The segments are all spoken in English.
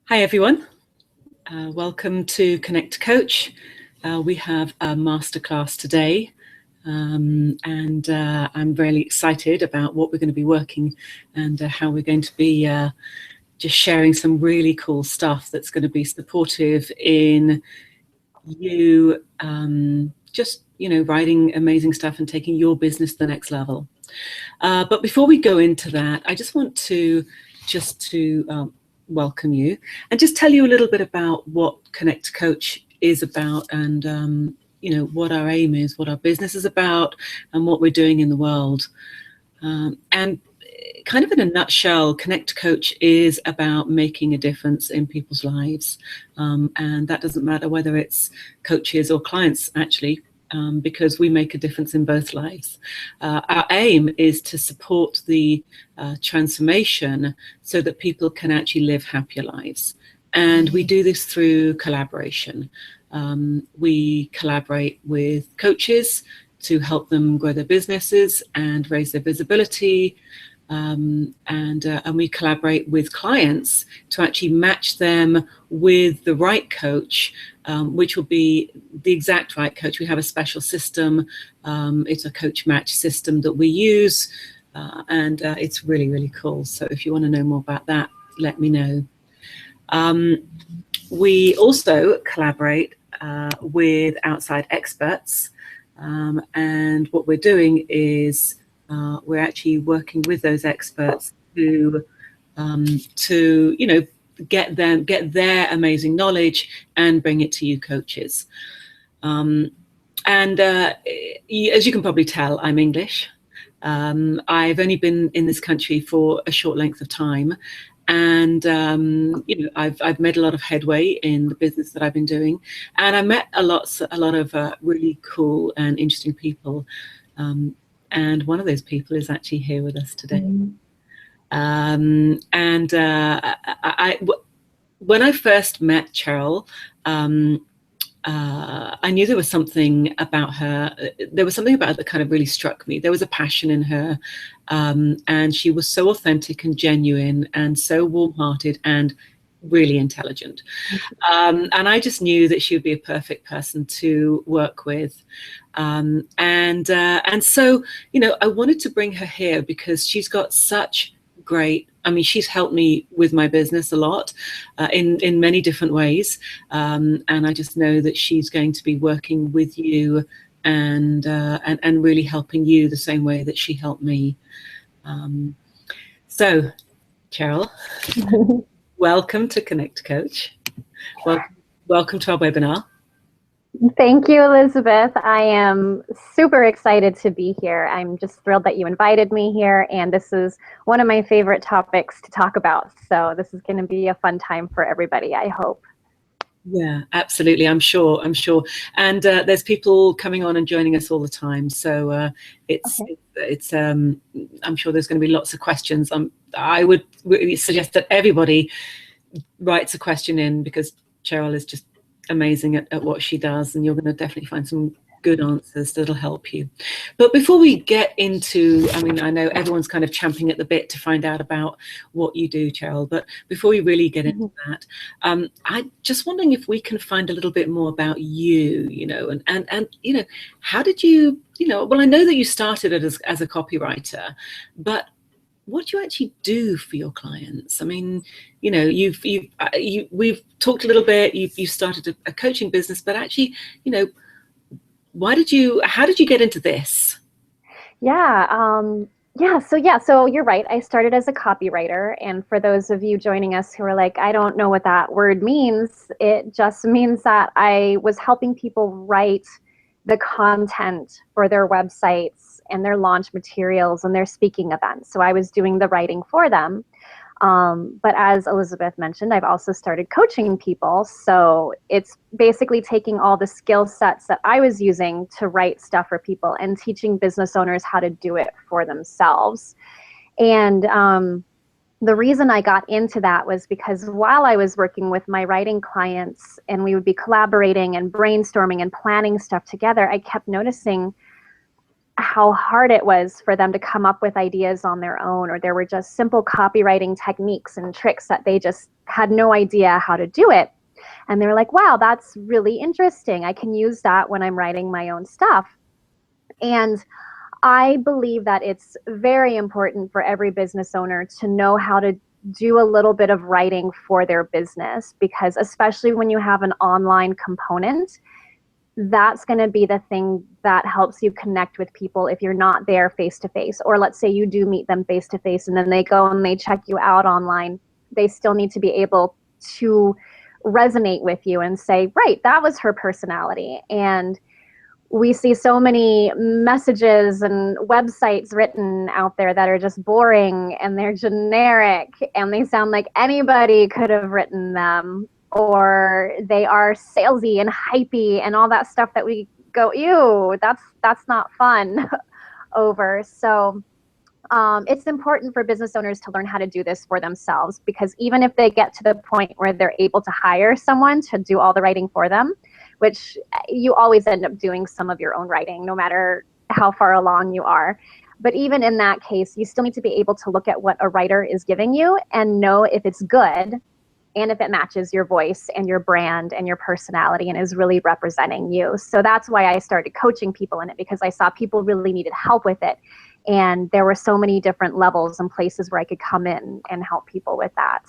Hi everyone, welcome to Connect to Coach. We have a masterclass today and I'm really excited about what we're going to be working and how we're going to be just sharing some really cool stuff that's going to be supportive in you writing amazing stuff and taking your business to the next level. But before we go into that, I just want to welcome you and just tell you a little bit about what Connect to Coach is about and what our aim is, what our business is about, and what we're doing in the world. And kind of in a nutshell, Connect to Coach is about making a difference in people's lives. And that doesn't matter whether it's coaches or clients, actually. Because we make a difference in both lives. Our aim is to support the transformation so that people can actually live happier lives. And we do this through collaboration. We collaborate with coaches to help them grow their businesses and raise their visibility. And we collaborate with clients to actually match them with the right coach, which will be the exact right coach. We have a special system. It's a coach match system that we use, and it's really, really cool. So if you want to know more about that, let me know. We also collaborate with outside experts, and what we're doing is we're actually working with those experts to get their amazing knowledge and bring it to you coaches. As you can probably tell, I'm English. I've only been in this country for a short length of time, and I've made a lot of headway in the business that I've been doing, and I met a lot of really cool and interesting people. And one of those people is actually here with us today. When I first met Cheryl, I knew there was something about her. There was something about her that kind of really struck me. There was a passion in her, and she was so authentic and genuine and so warm-hearted and really intelligent. And I just knew that she would be a perfect person to work with. And so, I wanted to bring her here because she's got such great, she's helped me with my business a lot in many different ways. And I just know that she's going to be working with you and really helping you the same way that she helped me. So, Cheryl, welcome to Connect Coach. Welcome to our webinar. Thank you, Elizabeth. I am super excited to be here. I'm just thrilled that you invited me here, and this is one of my favorite topics to talk about. So this is going to be a fun time for everybody, I hope. Yeah, absolutely. I'm sure. And there's people coming on and joining us all the time. So I'm sure there's going to be lots of questions. I would really suggest that everybody writes a question in, because Cheryl is just amazing at what she does, and you're going to definitely find some good answers that'll help you. But before we get into, I know everyone's kind of champing at the bit to find out about what you do, Cheryl, but before we really get into that, I'm just wondering if we can find a little bit more about you, and how did you, well, I know that you started it as a copywriter, but what do you actually do for your clients? We've talked a little bit. You started a coaching business, but actually, how did you get into this? So you're right. I started as a copywriter, and for those of you joining us who are like, I don't know what that word means, it just means that I was helping people write the content for their websites and their launch materials and their speaking events. So I was doing the writing for them. But as Elizabeth mentioned, I've also started coaching people. So it's basically taking all the skill sets that I was using to write stuff for people and teaching business owners how to do it for themselves. And the reason I got into that was because while I was working with my writing clients and we would be collaborating and brainstorming and planning stuff together, I kept noticing how hard it was for them to come up with ideas on their own, or there were just simple copywriting techniques and tricks that they just had no idea how to do it. And they were like, wow, that's really interesting. I can use that when I'm writing my own stuff. And I believe that it's very important for every business owner to know how to do a little bit of writing for their business, because especially when you have an online component, that's going to be the thing that helps you connect with people if you're not there face to face. Or let's say you do meet them face to face and then they go and they check you out online. They still need to be able to resonate with you and say, right, that was her personality. And we see so many messages and websites written out there that are just boring and they're generic and they sound like anybody could have written them, or they are salesy and hypey and all that stuff that we go, ew, that's not fun over. So it's important for business owners to learn how to do this for themselves, because even if they get to the point where they're able to hire someone to do all the writing for them, which you always end up doing some of your own writing, no matter how far along you are. But even in that case, you still need to be able to look at what a writer is giving you and know if it's good and if it matches your voice and your brand and your personality and is really representing you. So that's why I started coaching people in it, because I saw people really needed help with it. And there were so many different levels and places where I could come in and help people with that.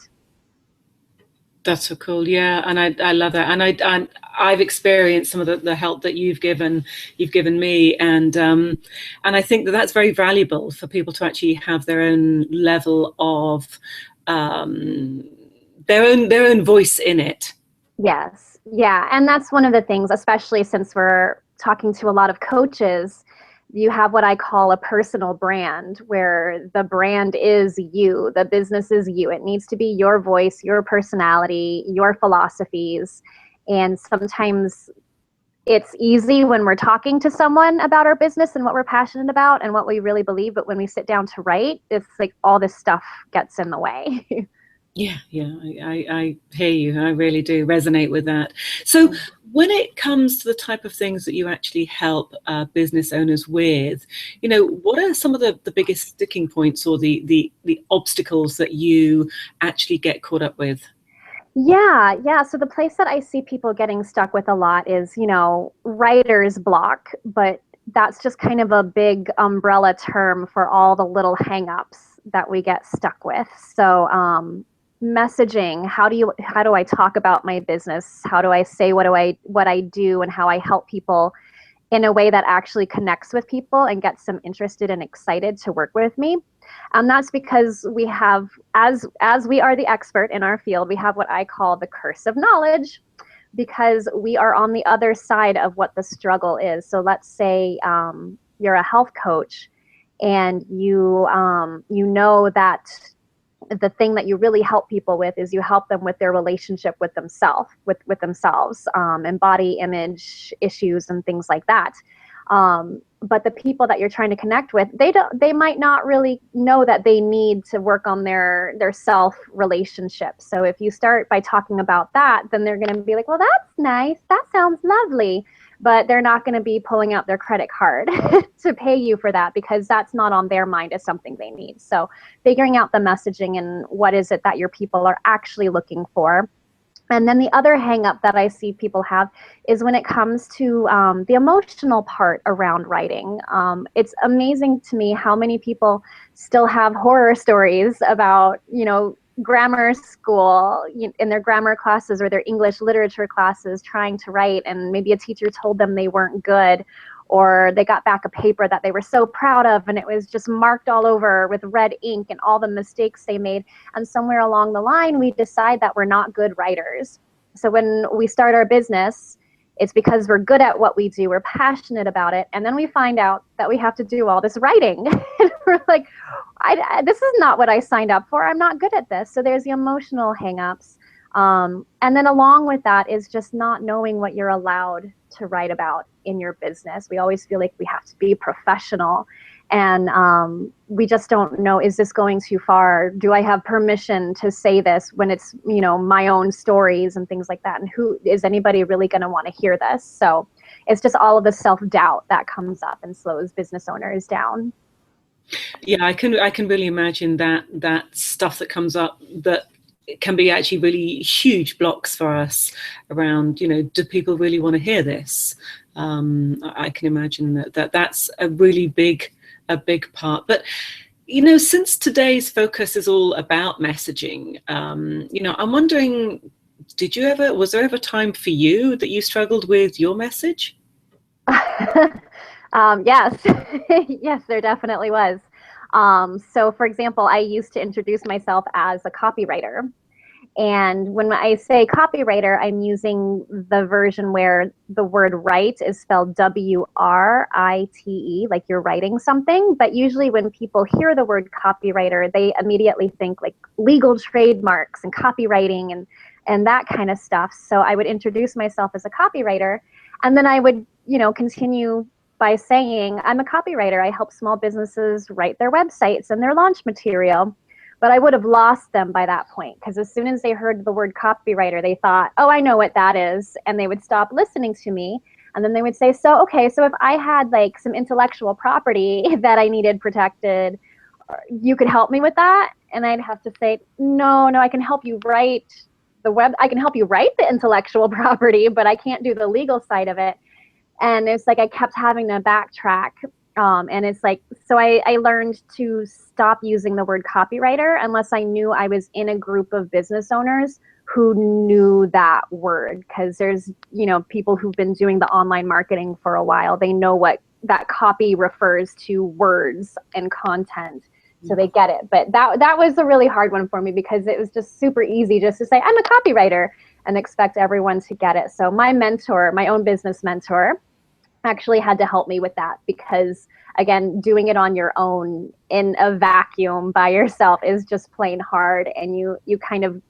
That's so cool. Yeah. And I love that. And I've experienced some of the help that you've given me. And I think that that's very valuable for people to actually have their own level of, their own voice in it. Yes. Yeah. And that's one of the things, especially since we're talking to a lot of coaches, you have what I call a personal brand, where the brand is you, the business is you. It needs to be your voice, your personality, your philosophies. And sometimes it's easy when we're talking to someone about our business and what we're passionate about and what we really believe. But when we sit down to write, it's like all this stuff gets in the way. Yeah, I hear you. I really do resonate with that. So when it comes to the type of things that you actually help business owners with, what are some of the biggest sticking points or the obstacles that you actually get caught up with? Yeah. So the place that I see people getting stuck with a lot is, writer's block, but that's just kind of a big umbrella term for all the little hangups that we get stuck with. So, messaging, how do I talk about my business? How do I say what I do and how I help people in a way that actually connects with people and gets them interested and excited to work with me? And that's because we have, as we are the expert in our field, we have what I call the curse of knowledge, because we are on the other side of what the struggle is. So let's say you're a health coach and you know that the thing that you really help people with is you help them with their relationship with themselves, and body image issues and things like that. But the people that you're trying to connect with, they might not really know that they need to work on their self relationship. So if you start by talking about that, then they're going to be like, well, that's nice. That sounds lovely. But they're not going to be pulling out their credit card to pay you for that, because that's not on their mind as something they need. So figuring out the messaging and what is it that your people are actually looking for. And then the other hang up that I see people have is when it comes to the emotional part around writing. It's amazing to me how many people still have horror stories about, grammar school, in their grammar classes or their English literature classes, trying to write, and maybe a teacher told them they weren't good, or they got back a paper that they were so proud of and it was just marked all over with red ink and all the mistakes they made. And somewhere along the line, we decide that we're not good writers. So when we start our business, it's because we're good at what we do, we're passionate about it, and then we find out that we have to do all this writing. And we're like, this is not what I signed up for. I'm not good at this. So there's the emotional hangups. And then along with that is just not knowing what you're allowed to write about in your business. We always feel like we have to be professional. And we just don't know, is this going too far? Do I have permission to say this when it's, you know, my own stories and things like that? And who is anybody really going to want to hear this? So it's just all of the self-doubt that comes up and slows business owners down. Yeah, I can really imagine that stuff that comes up that it can be actually really huge blocks for us around, you know, do people really want to hear this? I can imagine that's a really big part. But, you know, since today's focus is all about messaging, you know, I'm wondering, was there ever time for you that you struggled with your message? Yes, yes, there definitely was. So for example, I used to introduce myself as a copywriter. And when I say copywriter, I'm using the version where the word write is spelled W-R-I-T-E, like you're writing something. But usually when people hear the word copywriter, they immediately think like legal trademarks and copywriting and that kind of stuff. So I would introduce myself as a copywriter, and then I would, you know, continue by saying, I'm a copywriter. I help small businesses write their websites and their launch material. But I would have lost them by that point, because as soon as they heard the word copywriter, they thought, oh, I know what that is. And they would stop listening to me. And then they would say, so, okay, so if I had like some intellectual property that I needed protected, you could help me with that? And I'd have to say, no, I can help you write I can help you write the intellectual property, but I can't do the legal side of it. And it's like I kept having to backtrack. And it's like, so I learned to stop using the word copywriter unless I knew I was in a group of business owners who knew that word. Because there's, you know, people who've been doing the online marketing for a while. They know what that copy refers to, words and content. So they get it. But that was a really hard one for me, because it was just super easy just to say, I'm a copywriter, and expect everyone to get it. So my mentor, my own business mentor, actually had to help me with that, because again, doing it on your own in a vacuum by yourself is just plain hard, and you kind of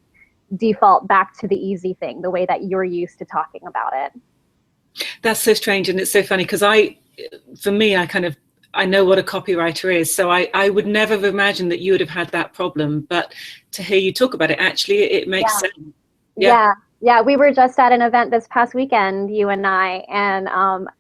default back to the easy thing, the way that you're used to talking about it. That's so strange, and it's so funny, because for me, I know what a copywriter is, so I would never have imagined that you would have had that problem, but to hear you talk about it, actually it makes sense. Yeah, we were just at an event this past weekend, you and I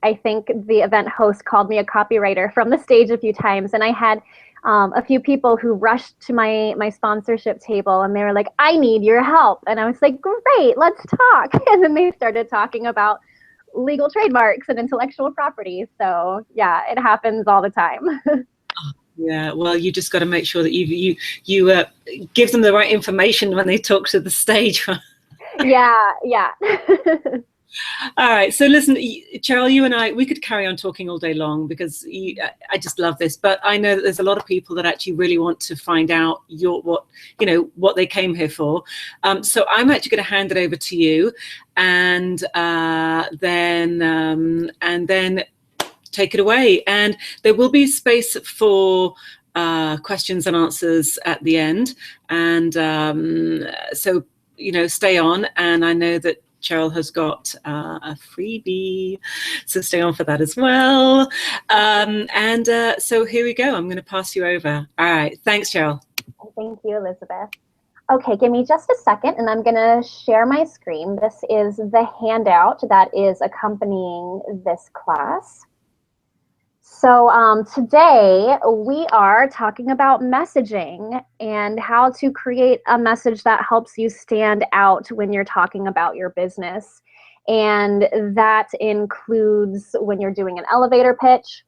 I think the event host called me a copywriter from the stage a few times, and I had a few people who rushed to my sponsorship table, and they were like, I need your help. And I was like, great, let's talk. And then they started talking about legal trademarks and intellectual property. So yeah, it happens all the time. Yeah, well, you just got to make sure that you give them the right information when they talk to the stage. Yeah. All right. So listen, Cheryl, you and we could carry on talking all day long, because I just love this. But I know that there's a lot of people that actually really want to find out what they came here for. So I'm actually going to hand it over to you, and then take it away. And there will be space for questions and answers at the end. And so, stay on. And I know that Cheryl has got a freebie, so stay on for that as well. So here we go. I'm going to pass you over. All right. Thanks, Cheryl. Thank you, Elizabeth. Okay, give me just a second, and I'm going to share my screen. This is the handout that is accompanying this class. So today we are talking about messaging and how to create a message that helps you stand out when you're talking about your business. And that includes when you're doing an elevator pitch,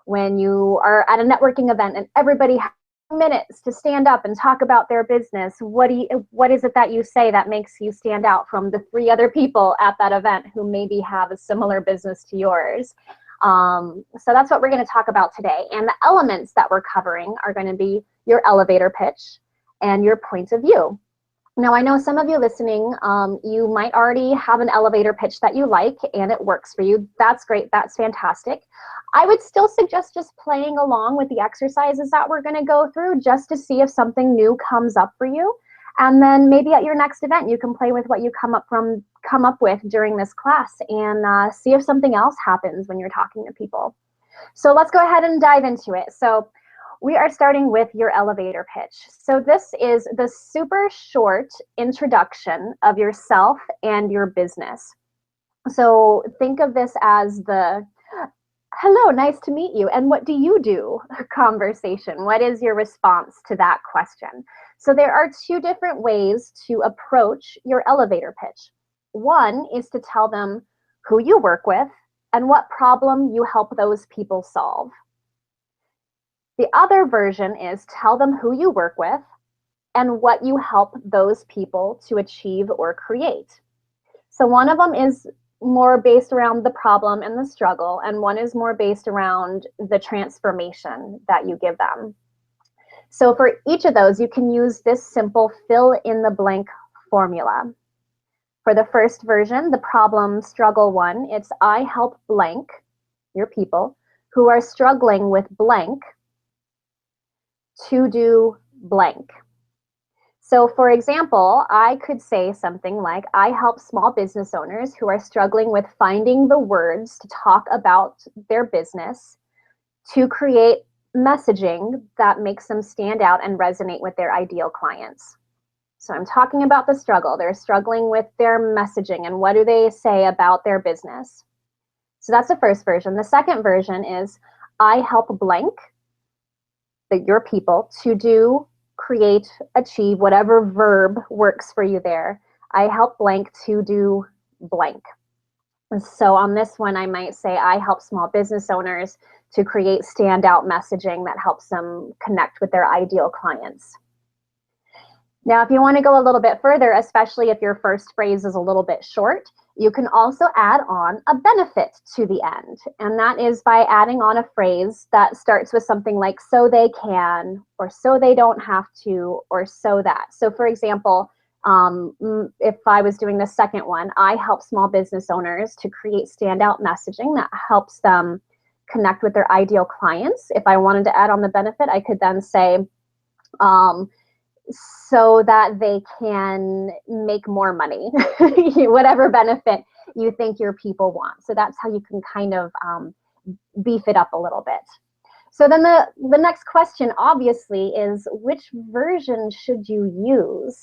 when you are at a networking event and everybody has minutes to stand up and talk about their business. What is it that you say that makes you stand out from the 3 other people at that event who maybe have a similar business to yours? So that's what we're going to talk about today. And the elements that we're covering are going to be your elevator pitch and your point of view. Now, I know some of you listening, you might already have an elevator pitch that you like and it works for you. That's great. That's fantastic. I would still suggest just playing along with the exercises that we're going to go through, just to see if something new comes up for you. And then maybe at your next event, you can play with what you come up with during this class, and see if something else happens when you're talking to people. So let's go ahead and dive into it. So we are starting with your elevator pitch. So this is the super short introduction of yourself and your business. So think of this as the hello, nice to meet you, and what do you do conversation. What is your response to that question? So there are two different ways to approach your elevator pitch. One is to tell them who you work with and what problem you help those people solve. The other version is tell them who you work with and what you help those people to achieve or create. So one of them is more based around the problem and the struggle, and one is more based around the transformation that you give them. So for each of those, you can use this simple fill in the blank formula. For the first version, the problem struggle one, it's I help blank, your people, who are struggling with blank to do blank. So for example, I could say something like, I help small business owners who are struggling with finding the words to talk about their business to create messaging that makes them stand out and resonate with their ideal clients. So I'm talking about the struggle. They're struggling with their messaging and what do they say about their business. So that's the first version. The second version is I help blank, your people, to do, create, achieve, whatever verb works for you there. I help blank to do blank. And so on this one, I might say I help small business owners to create standout messaging that helps them connect with their ideal clients. Now, if you want to go a little bit further, especially if your first phrase is a little bit short, you can also add on a benefit to the end. And that is by adding on a phrase that starts with something like so they can, or so they don't have to, or so that. So for example, if I was doing the second one, I help small business owners to create standout messaging that helps them connect with their ideal clients. If I wanted to add on the benefit, I could then say, so that they can make more money, whatever benefit you think your people want. So that's how you can kind of beef it up a little bit. So then the next question obviously is, which version should you use?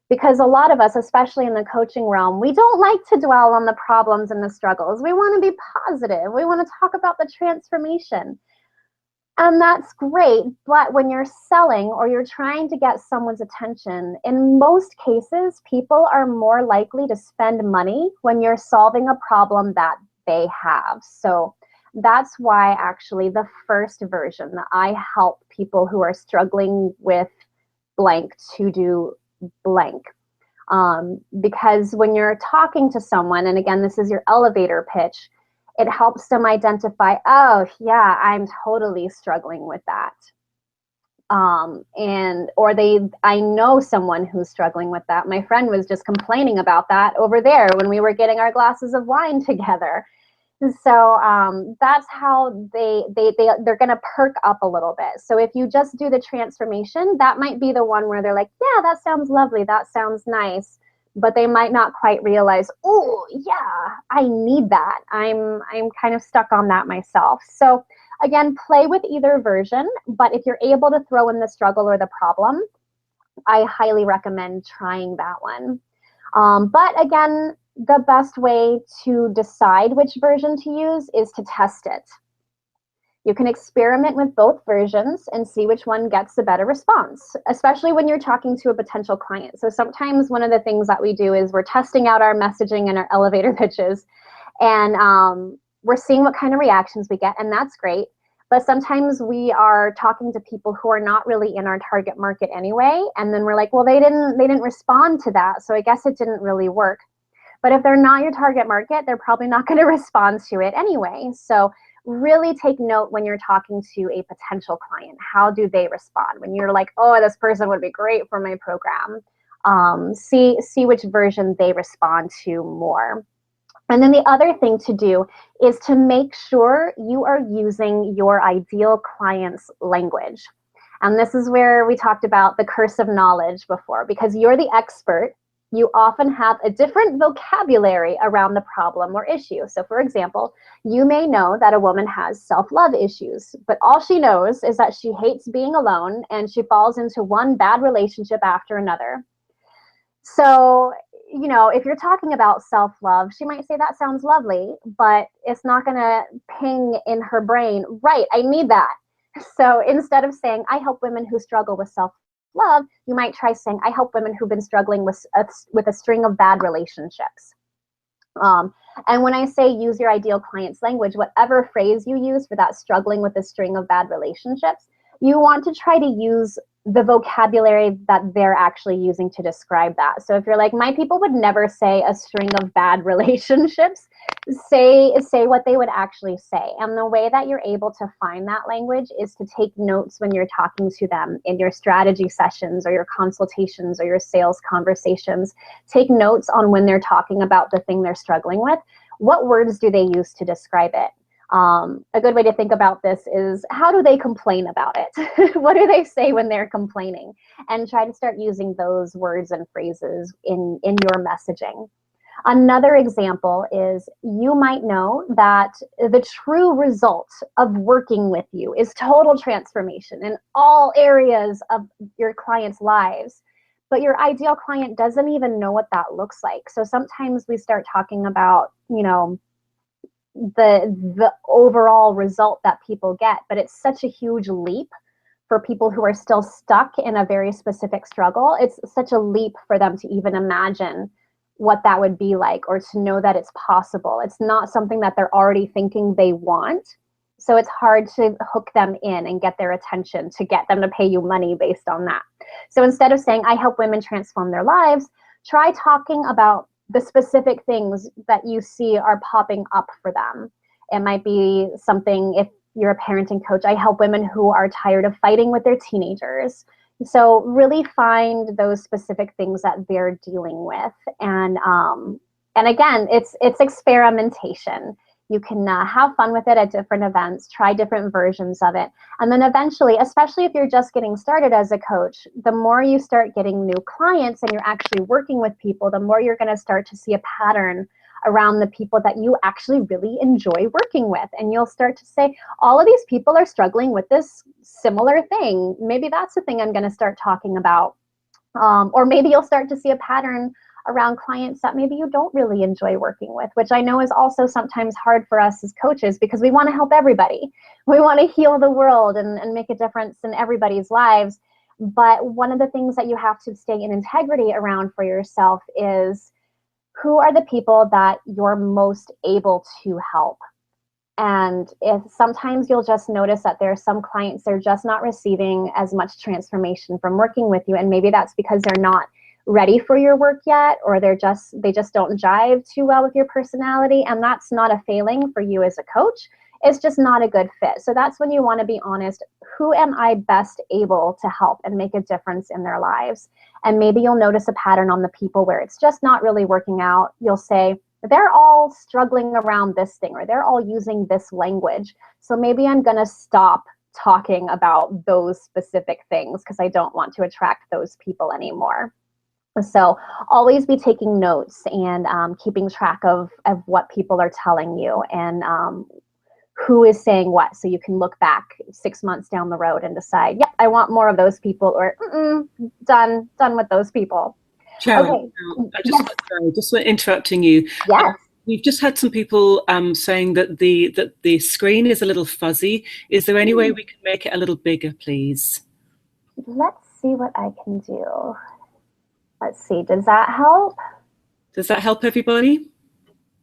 Because a lot of us, especially in the coaching realm, we don't like to dwell on the problems and the struggles. We want to be positive. We want to talk about the transformation. And that's great, but when you're selling or you're trying to get someone's attention, in most cases, people are more likely to spend money when you're solving a problem that they have. So that's why actually the first version, that I help people who are struggling with blank to do blank. Because when you're talking to someone, and again, this is your elevator pitch, it helps them identify, oh yeah, I'm totally struggling with that. I know someone who's struggling with that. My friend was just complaining about that over there when we were getting our glasses of wine together. So that's how they're gonna perk up a little bit. So if you just do the transformation, that might be the one where they're like, yeah, that sounds lovely, that sounds nice. But they might not quite realize, oh yeah, I need that. I'm kind of stuck on that myself. So again, play with either version, but if you're able to throw in the struggle or the problem, I highly recommend trying that one. But again, the best way to decide which version to use is to test it. You can experiment with both versions and see which one gets the better response, especially when you're talking to a potential client. So sometimes one of the things that we do is we're testing out our messaging and our elevator pitches, and we're seeing what kind of reactions we get, and that's great. But sometimes we are talking to people who are not really in our target market anyway, and then we're like, well, they didn't respond to that, so I guess it didn't really work. But if they're not your target market, they're probably not going to respond to it anyway. So really take note when you're talking to a potential client. How do they respond? When you're like, oh, this person would be great for my program, see which version they respond to more. And then the other thing to do is to make sure you are using your ideal client's language. And this is where we talked about the curse of knowledge before, because you're the expert You often have a different vocabulary around the problem or issue. So for example, you may know that a woman has self-love issues, but all she knows is that she hates being alone and she falls into one bad relationship after another. So, if you're talking about self-love, she might say that sounds lovely, but it's not going to ping in her brain, right, I need that. So instead of saying, I help women who struggle with self-love, you might try saying, I help women who've been struggling with a string of bad relationships. And when I say use your ideal client's language, whatever phrase you use for that struggling with a string of bad relationships, you want to try to use the vocabulary that they're actually using to describe that. So if you're like, my people would never say a string of bad relationships, say what they would actually say. And the way that you're able to find that language is to take notes when you're talking to them in your strategy sessions or your consultations or your sales conversations. Take notes on when they're talking about the thing they're struggling with. What words do they use to describe it? A good way to think about this is, how do they complain about it? What do they say when they're complaining? And try to start using those words and phrases in your messaging. Another example is, you might know that the true result of working with you is total transformation in all areas of your clients' lives, but your ideal client doesn't even know what that looks like. So sometimes we start talking about, the overall result that people get, but it's such a huge leap for people who are still stuck in a very specific struggle. It's such a leap for them to even imagine what that would be like, or to know that it's possible. It's not something that they're already thinking they want. So it's hard to hook them in and get their attention, to get them to pay you money based on that. So instead of saying, I help women transform their lives, try talking about the specific things that you see are popping up for them. It might be something, if you're a parenting coach, I help women who are tired of fighting with their teenagers. So really find those specific things that they're dealing with. And again, it's experimentation. You can have fun with it at different events, try different versions of it. And then eventually, especially if you're just getting started as a coach, the more you start getting new clients and you're actually working with people, the more you're going to start to see a pattern around the people that you actually really enjoy working with. And you'll start to say, all of these people are struggling with this similar thing. Maybe that's the thing I'm going to start talking about. Or maybe you'll start to see a pattern around clients that maybe you don't really enjoy working with, which I know is also sometimes hard for us as coaches, because we want to help everybody. We want to heal the world and make a difference in everybody's lives. But one of the things that you have to stay in integrity around for yourself is, who are the people that you're most able to help? And if sometimes you'll just notice that there are some clients that are just not receiving as much transformation from working with you, and maybe that's because they're not ready for your work yet, or they just don't jive too well with your personality. And that's not a failing for you as a coach. It's just not a good fit. So that's when you want to be honest. Who am I best able to help and make a difference in their lives? And maybe you'll notice a pattern on the people where it's just not really working out. You'll say, they're all struggling around this thing, or they're all using this language. So maybe I'm going to stop talking about those specific things because I don't want to attract those people anymore. So always be taking notes and keeping track of what people are telling you, and who is saying what, so you can look back 6 months down the road and decide, yep, I want more of those people, or done with those people. Sharon, Okay. just interrupting you. Yes. We've just had some people saying that the screen is a little fuzzy. Is there any way we can make it a little bigger, please? Let's see what I can do. Let's see, does that help? Does that help everybody?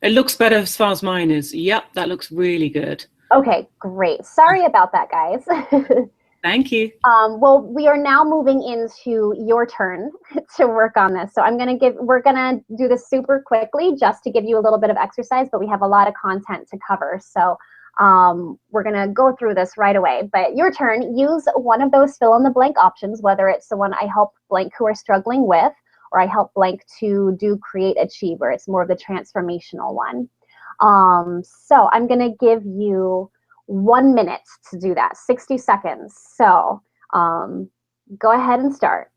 It looks better as far as mine is. Yep, that looks really good. Okay, great. Sorry about that, guys. Thank you. Well, we are now moving into your turn to work on this. So we're gonna do this super quickly just to give you a little bit of exercise, but we have a lot of content to cover. So we're gonna go through this right away. But your turn, use one of those fill in the blank options, whether it's the one I help blank who are struggling with, or I help blank to do, create, achieve, where it's more of the transformational one. So I'm gonna give you 1 minute to do that, 60 seconds. So go ahead and start.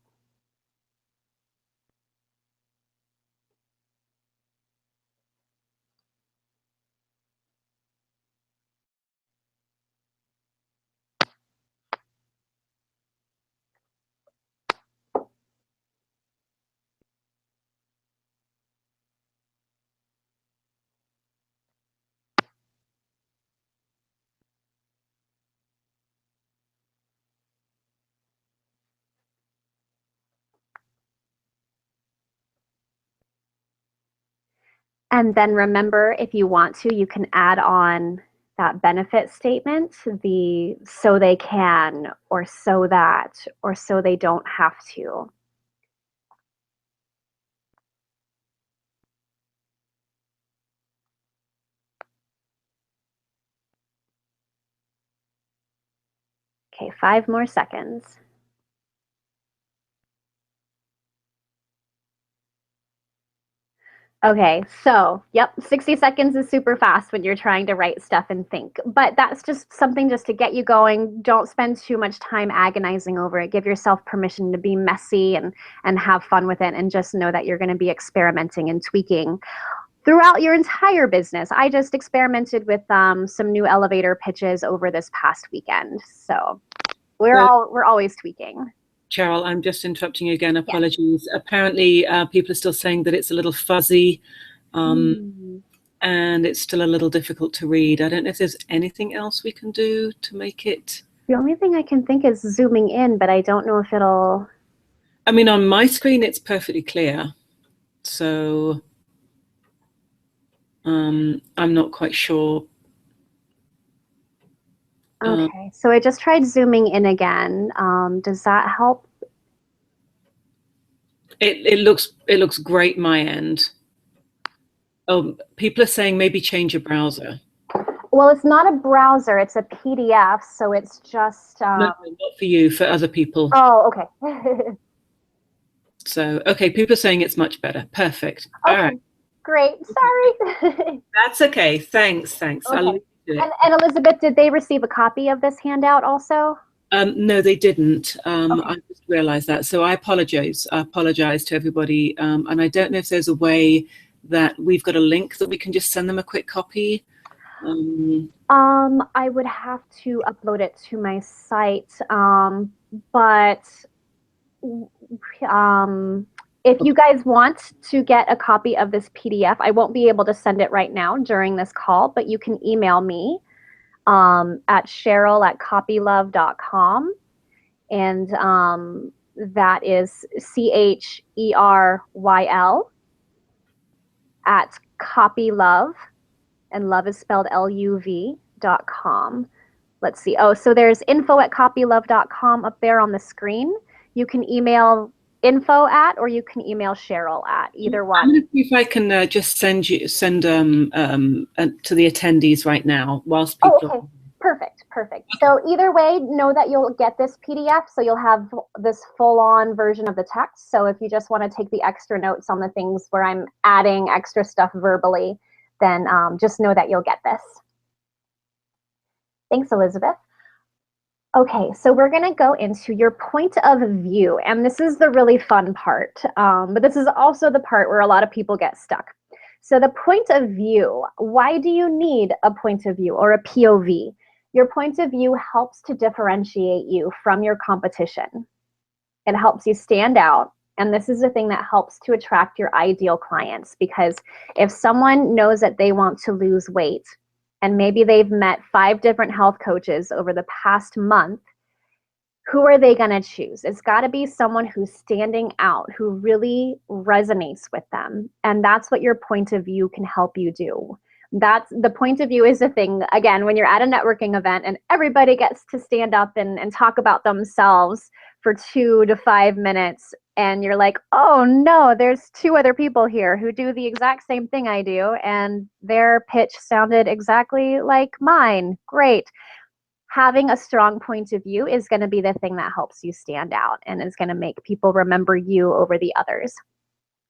And then remember, if you want to, you can add on that benefit statement, the so they can, or so that, or so they don't have to. Okay, 5 more seconds. Okay, so yep, 60 seconds is super fast when you're trying to write stuff and think. But that's just something just to get you going. Don't spend too much time agonizing over it. Give yourself permission to be messy and have fun with it, and just know that you're going to be experimenting and tweaking throughout your entire business. I just experimented with some new elevator pitches over this past weekend. So we're always tweaking. Cheryl, I'm just interrupting you again. Apologies. Yes. Apparently, people are still saying that it's a little fuzzy, and it's still a little difficult to read. I don't know if there's anything else we can do to make it. The only thing I can think is zooming in, but I don't know if it'll. I mean, on my screen, it's perfectly clear. So I'm not quite sure. Okay, so I just tried zooming in again. Does that help? It looks great my end. Oh, people are saying maybe change your browser. Well, it's not a browser, it's a PDF, so it's just no, not for you, for other people. Oh, okay. So okay, people are saying it's much better. Perfect. Okay. All right. Great. Sorry. That's okay. Thanks. Okay. And Elizabeth, did they receive a copy of this handout also? No, they didn't. Okay. I just realized that. So I apologize. I apologize to everybody. And I don't know if there's a way that we've got a link that we can just send them a quick copy. I would have to upload it to my site. But if you guys want to get a copy of this PDF, I won't be able to send it right now during this call, but you can email me at Cheryl@copylove.com. And that is CHERYL at copylove, and love is spelled LUV.com. Let's see. Oh, so there's info@copylove.com up there on the screen. You can email info at, or you can email Cheryl at, either one. I'm going to see if I can just send to the attendees right now whilst people. Oh, okay. Perfect. So either way, know that you'll get this PDF, so you'll have this full-on version of the text. So if you just want to take the extra notes on the things where I'm adding extra stuff verbally, then just know that you'll get this. Thanks, Elizabeth. Okay, so we're going to go into your point of view, and this is the really fun part, but this is also the part where a lot of people get stuck. So the point of view, why do you need a point of view or a POV? Your point of view helps to differentiate you from your competition. It helps you stand out, and this is the thing that helps to attract your ideal clients, because if someone knows that they want to lose weight, and maybe they've met 5 different health coaches over the past month, who are they going to choose? It's got to be someone who's standing out, who really resonates with them. And that's what your point of view can help you do. That's the point of view is the thing, again, when you're at a networking event and everybody gets to stand up and talk about themselves for 2 to 5 minutes, and you're like, oh no, there's 2 other people here who do the exact same thing I do, and their pitch sounded exactly like mine. Great. Having a strong point of view is going to be the thing that helps you stand out and is going to make people remember you over the others.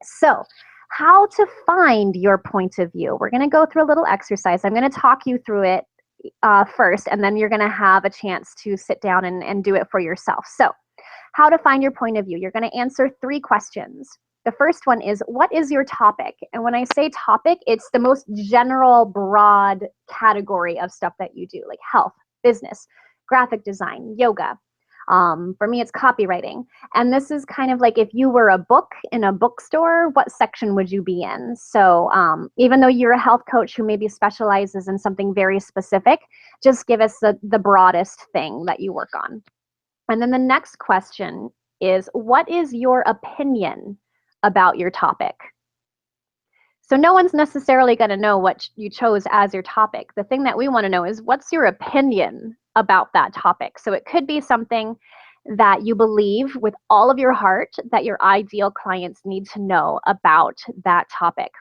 So how to find your point of view. We're going to go through a little exercise. I'm going to talk you through it first, and then you're going to have a chance to sit down and do it for yourself. So how to find your point of view. You're going to answer 3 questions. The first one is, what is your topic? And when I say topic, it's the most general, broad category of stuff that you do, like health, business, graphic design, yoga. For me, it's copywriting. And this is kind of like if you were a book in a bookstore, what section would you be in? So even though you're a health coach who maybe specializes in something very specific, just give us the broadest thing that you work on. And then the next question is, what is your opinion about your topic? So no one's necessarily going to know what you chose as your topic. The thing that we want to know is what's your opinion about that topic. So it could be something that you believe with all of your heart that your ideal clients need to know about that topic.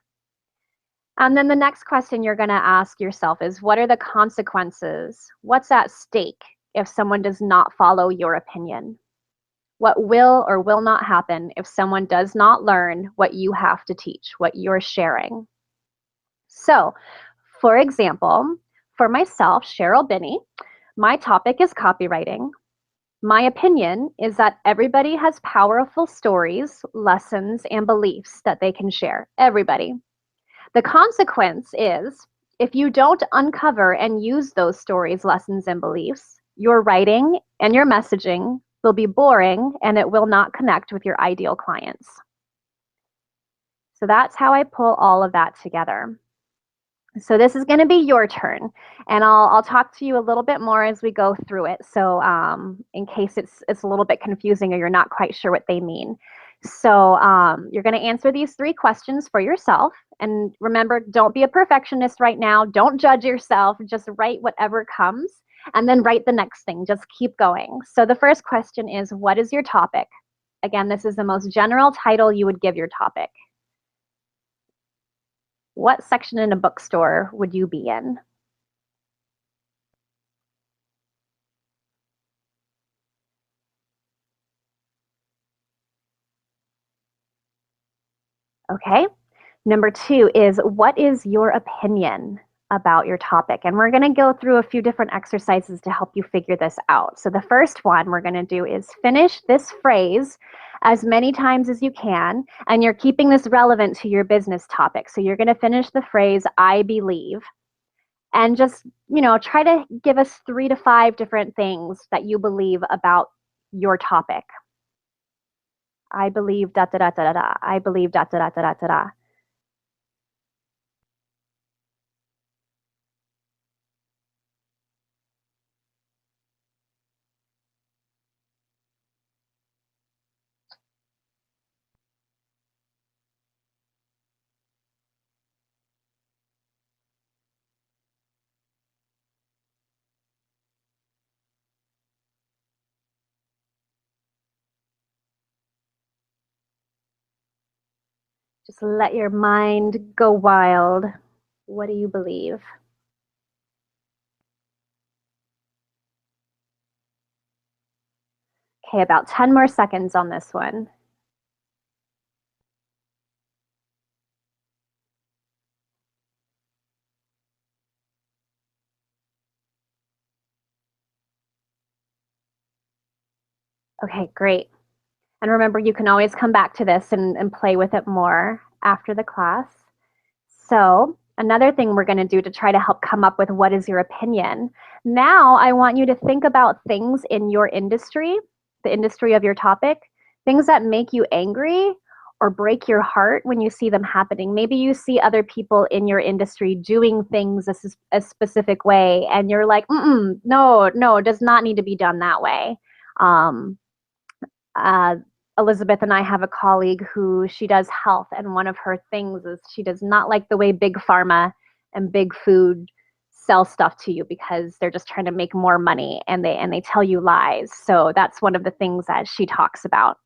And then the next question you're going to ask yourself is, what are the consequences? What's at stake if someone does not follow your opinion? What will or will not happen if someone does not learn what you have to teach, what you're sharing? So, for example, for myself, Cheryl Binney, my topic is copywriting. My opinion is that everybody has powerful stories, lessons, and beliefs that they can share. Everybody. The consequence is if you don't uncover and use those stories, lessons, and beliefs, your writing and your messaging will be boring and it will not connect with your ideal clients. So that's how I pull all of that together. So this is going to be your turn, and I'll talk to you a little bit more as we go through it. So in case it's a little bit confusing or you're not quite sure what they mean. So you're going to answer these 3 questions for yourself. And remember, don't be a perfectionist right now. Don't judge yourself. Just write whatever comes and then write the next thing. Just keep going. So the first question is, what is your topic? Again, this is the most general title you would give your topic. What section in a bookstore would you be in? Okay. Number 2 is, what is your opinion about your topic? And we're going to go through a few different exercises to help you figure this out. So the first one we're going to do is finish this phrase as many times as you can, and you're keeping this relevant to your business topic. So you're going to finish the phrase, I believe, and just, try to give us 3 to 5 different things that you believe about your topic. I believe da da da da da. I believe da da da da da da. Just let your mind go wild. What do you believe? Okay, about 10 more seconds on this one. Okay, great. And remember, you can always come back to this and play with it more after the class. So another thing we're going to do to try to help come up with what is your opinion. Now I want you to think about things in your industry, the industry of your topic, things that make you angry or break your heart when you see them happening. Maybe you see other people in your industry doing things a specific way and you're like, no, it does not need to be done that way. Elizabeth and I have a colleague who she does health, and one of her things is she does not like the way big pharma and big food sell stuff to you because they're just trying to make more money and they tell you lies. So that's one of the things that she talks about.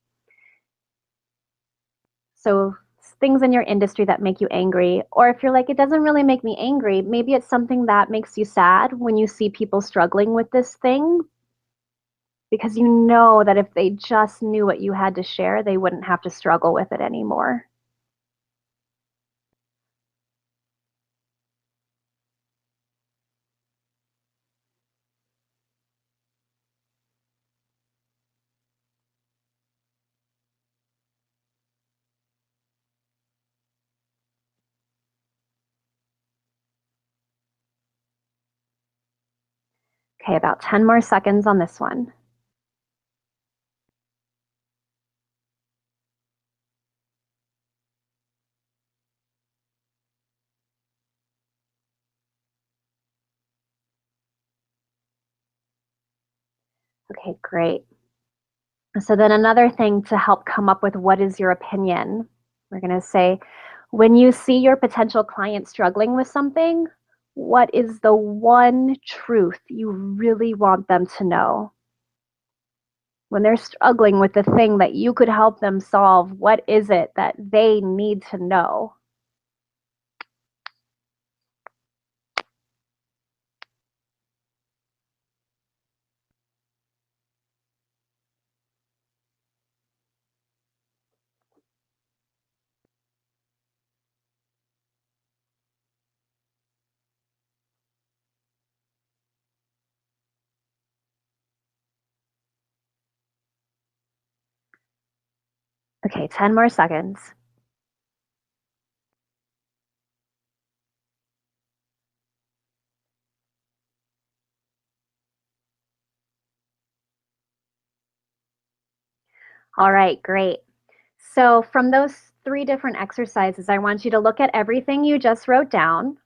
So things in your industry that make you angry, or if you're like, it doesn't really make me angry, maybe it's something that makes you sad when you see people struggling with this thing, because you know that if they just knew what you had to share, they wouldn't have to struggle with it anymore. Okay, about 10 more seconds on this one. Okay, great. So then another thing to help come up with what is your opinion, we're going to say, When you see your potential client struggling with something, what is the one truth you really want them to know? When they're struggling with the thing that you could help them solve, what is it that they need to know? Okay, 10 more seconds. All right, great. So from those 3 different exercises, I want you to look at everything you just wrote down,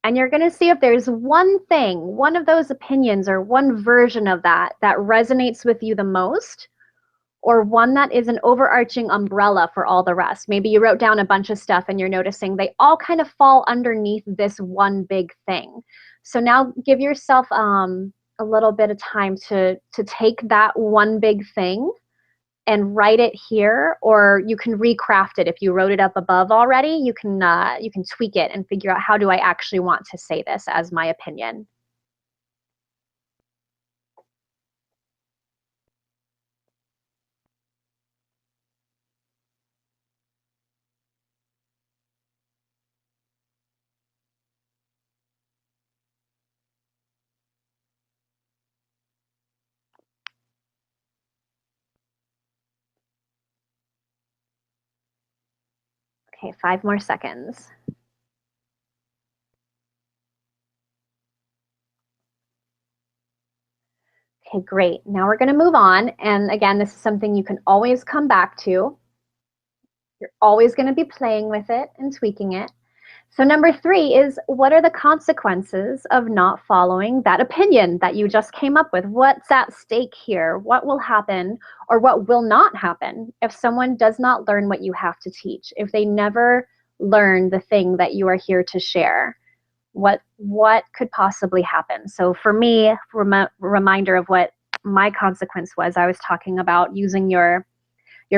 and you're going to see if there's one thing, one of those opinions or one version of that that resonates with you the most, or one that is an overarching umbrella for all the rest. Maybe you wrote down a bunch of stuff and you're noticing they all kind of fall underneath this one big thing. So now give yourself a little bit of time to take that one big thing and write it here, or you can recraft it. If you wrote it up above already, you can tweak it and figure out, how do I actually want to say this as my opinion? Okay, 5 more seconds. Okay, great. Now we're going to move on. And again, this is something you can always come back to. You're always going to be playing with it and tweaking it. So number 3 is, what are the consequences of not following that opinion that you just came up with? What's at stake here? What will happen or what will not happen if someone does not learn what you have to teach? If they never learn the thing that you are here to share, what could possibly happen? So for me, reminder of what my consequence was, I was talking about using your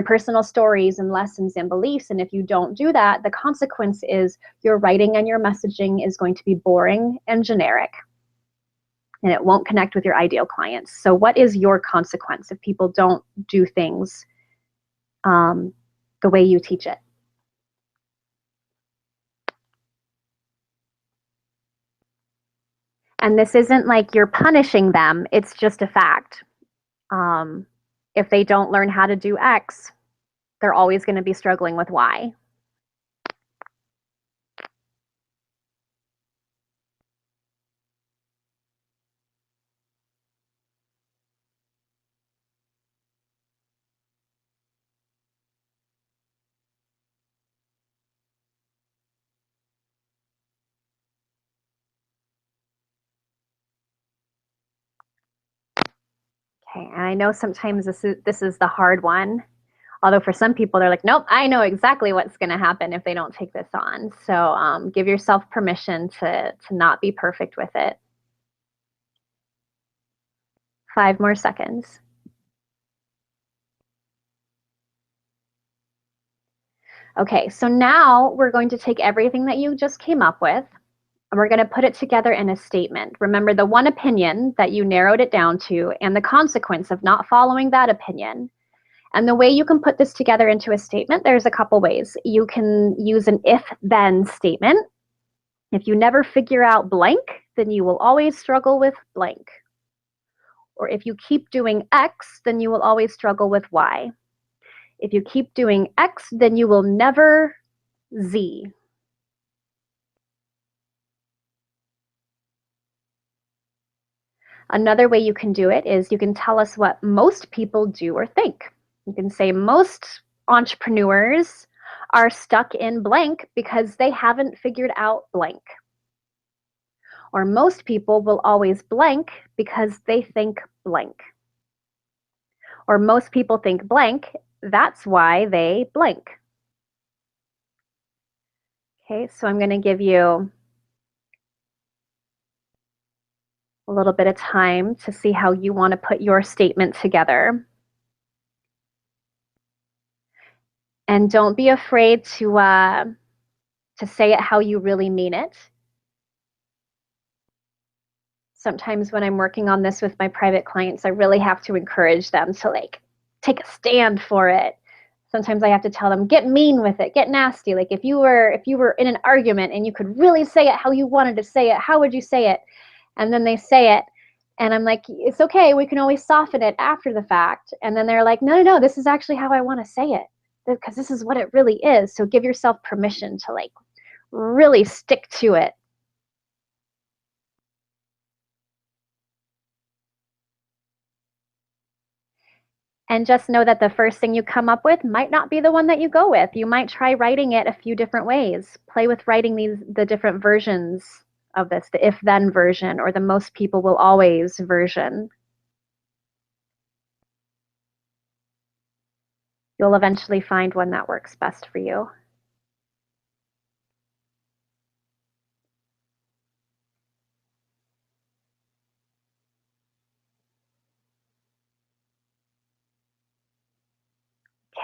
personal stories and lessons and beliefs. And if you don't do that, the consequence is your writing and your messaging is going to be boring and generic, and it won't connect with your ideal clients. So what is your consequence if people don't do things the way you teach it? And this isn't like you're punishing them, it's just a fact. If they don't learn how to do X, they're always going to be struggling with Y. Okay, and I know sometimes this is the hard one. Although for some people, they're like, nope, I know exactly what's going to happen if they don't take this on. So give yourself permission to not be perfect with it. 5 more seconds. Okay, so now we're going to take everything that you just came up with, and we're going to put it together in a statement. Remember the one opinion that you narrowed it down to and the consequence of not following that opinion. And the way you can put this together into a statement, there's a couple ways. You can use an if-then statement. If you never figure out blank, then you will always struggle with blank. Or if you keep doing X, then you will always struggle with Y. If you keep doing X, then you will never Z. Another way you can do it is you can tell us what most people do or think. You can say most entrepreneurs are stuck in blank because they haven't figured out blank. Or most people will always blank because they think blank. Or most people think blank, that's why they blank. Okay, so I'm going to give you a little bit of time to see how you want to put your statement together. And don't be afraid to say it how you really mean it. Sometimes when I'm working on this with my private clients, I really have to encourage them to like take a stand for it. Sometimes I have to tell them, get mean with it, get nasty. Like if you were in an argument and you could really say it how you wanted to say it, how would you say it? And then they say it. And I'm like, it's okay. We can always soften it after the fact. And then they're like, no, no, no, this is actually how I want to say it, because this is what it really is. So give yourself permission to like really stick to it. And just know that the first thing you come up with might not be the one that you go with. You might try writing it a few different ways. Play with writing the different versions of this, the if-then version or the most people will always version. You'll eventually find one that works best for you.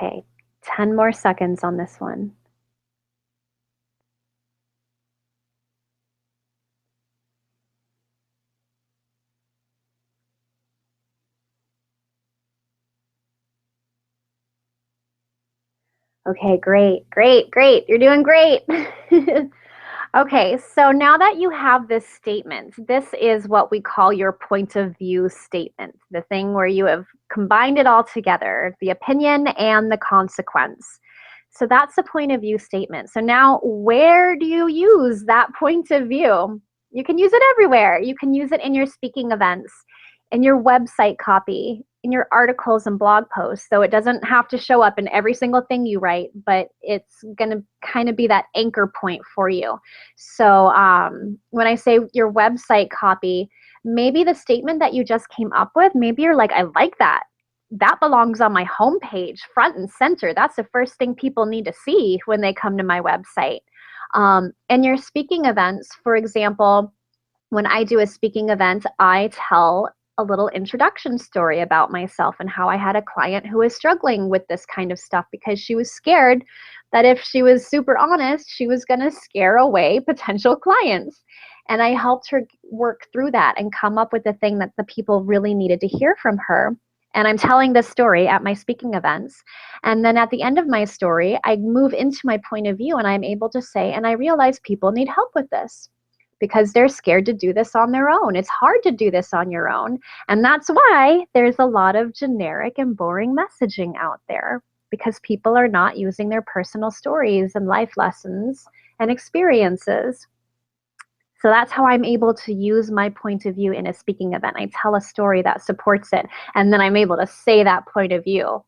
Okay, 10 more seconds on this one. Okay, great, great, great. You're doing great. Okay, so now that you have this statement, this is what we call your point of view statement, the thing where you have combined it all together, the opinion and the consequence. So that's the point of view statement. So now where do you use that point of view? You can use it everywhere. You can use it in your speaking events, in your website copy, in your articles and blog posts. So it doesn't have to show up in every single thing you write, but it's going to kind of be that anchor point for you. So when I say your website copy, maybe the statement that you just came up with, maybe you're like, I like that. That belongs on my homepage, front and center. That's the first thing people need to see when they come to my website. And your speaking events, for example, when I do a speaking event, I tell a little introduction story about myself and how I had a client who was struggling with this kind of stuff because she was scared that if she was super honest, she was going to scare away potential clients. And I helped her work through that and come up with the thing that the people really needed to hear from her. And I'm telling this story at my speaking events. And then at the end of my story, I move into my point of view and I'm able to say, and I realize people need help with this because they're scared to do this on their own. It's hard to do this on your own. And that's why there's a lot of generic and boring messaging out there, because people are not using their personal stories and life lessons and experiences. So that's how I'm able to use my point of view in a speaking event. I tell a story that supports it, and then I'm able to say that point of view.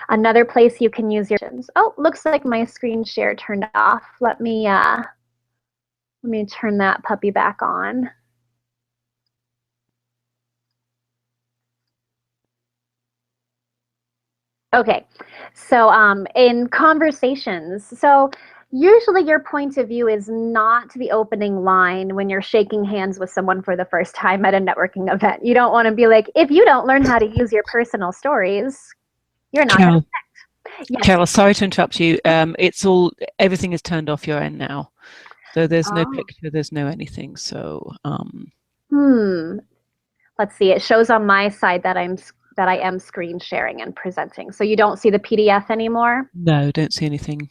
Another place you can use your, oh, looks like my screen share turned off. Let me turn that puppy back on. Okay, so in conversations, so usually your point of view is not the opening line when you're shaking hands with someone for the first time at a networking event. You don't want to be like, if you don't learn how to use your personal stories, you're not going to connect. Yes. Carol, sorry to interrupt you. Everything is turned off your end now. So there's no picture, there's no anything. So let's see. It shows on my side that I am screen sharing and presenting. So you don't see the PDF anymore? No, don't see anything.